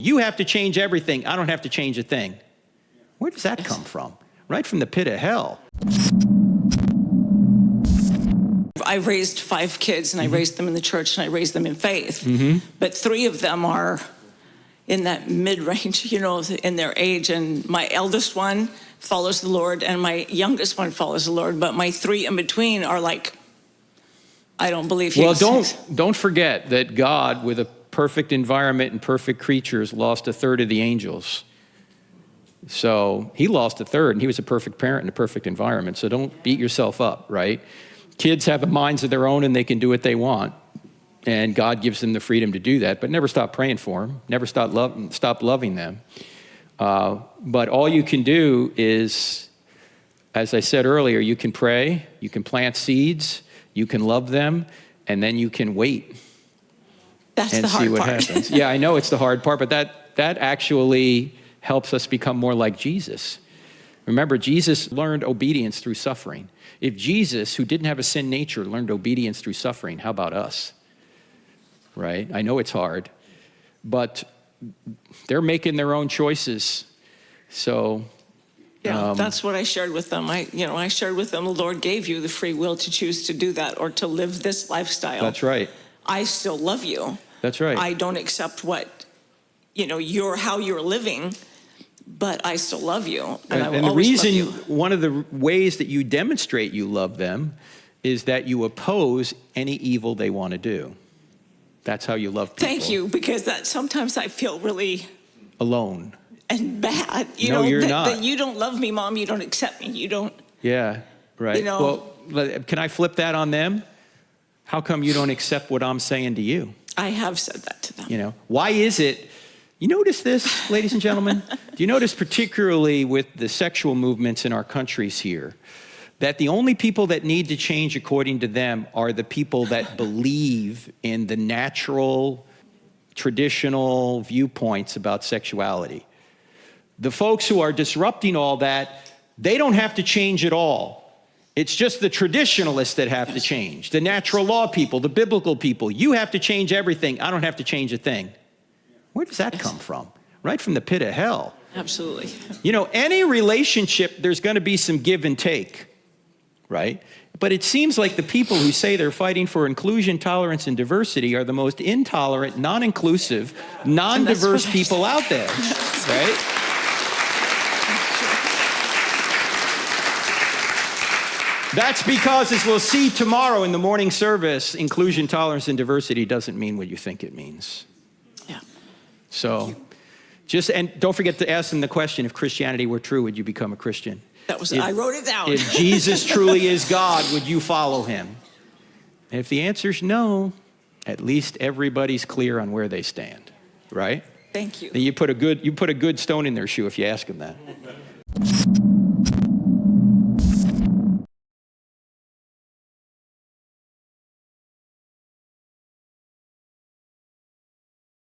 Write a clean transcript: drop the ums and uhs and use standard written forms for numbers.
You have to change everything. I don't have to change a thing. Where does that come from? Right from the pit of hell. I raised 5 kids, and I raised them in the church, and I raised them in faith. But 3 of them are in that mid-range, in their age. And my eldest one follows the Lord, and my youngest one follows the Lord. But my 3 in between are like, I don't believe he exists. Well, don't forget that God, with a perfect environment and perfect creatures, lost 1/3 of the angels. So he lost 1/3, and he was a perfect parent in a perfect environment. So don't beat yourself up, right? Kids have minds of their own, and they can do what they want. And God gives them the freedom to do that. But never stop praying for them. Never stop loving them. But all you can do is, as I said earlier, you can pray, you can plant seeds, you can love them, and then you can wait. That's and the hard see what part. happens. Yeah, I know it's the hard part, but that actually helps us become more like Jesus. Remember, Jesus learned obedience through suffering. If Jesus, who didn't have a sin nature, learned obedience through suffering, how about us? Right? I know it's hard, but they're making their own choices. So yeah, that's what I shared with them. I shared with them, the Lord gave you the free will to choose to do that or to live this lifestyle. That's right. I still love you. That's right. I don't accept what, how you're living, but I still love you. And I will always love you. One of the ways that you demonstrate you love them is that you oppose any evil they want to do. That's how you love people. Thank you, because sometimes I feel really alone and bad. No, you're not. That you don't love me, Mom. You don't accept me. You don't. Yeah, right. Well, can I flip that on them? How come you don't accept what I'm saying to you? I have said that to them. Why is it? You notice this, ladies and gentlemen? Do you notice particularly with the sexual movements in our countries here, that the only people that need to change according to them are the people that believe in the natural, traditional viewpoints about sexuality. The folks who are disrupting all that, they don't have to change at all. It's just the traditionalists that have to change. The natural law people, the biblical people. You have to change everything. I don't have to change a thing. Where does that come from? Right from the pit of hell. Absolutely. Any relationship, there's going to be some give and take, right? But it seems like the people who say they're fighting for inclusion, tolerance, and diversity are the most intolerant, non-inclusive, non-diverse people out there, right? That's because, as we'll see tomorrow in the morning service, inclusion, tolerance, and diversity doesn't mean what you think it means. Yeah. So, and don't forget to ask them the question, if Christianity were true, would you become a Christian? I wrote it down. If Jesus truly is God, would you follow him? And if the answer is no, at least everybody's clear on where they stand, right? Thank you. And you put a good stone in their shoe if you ask them that.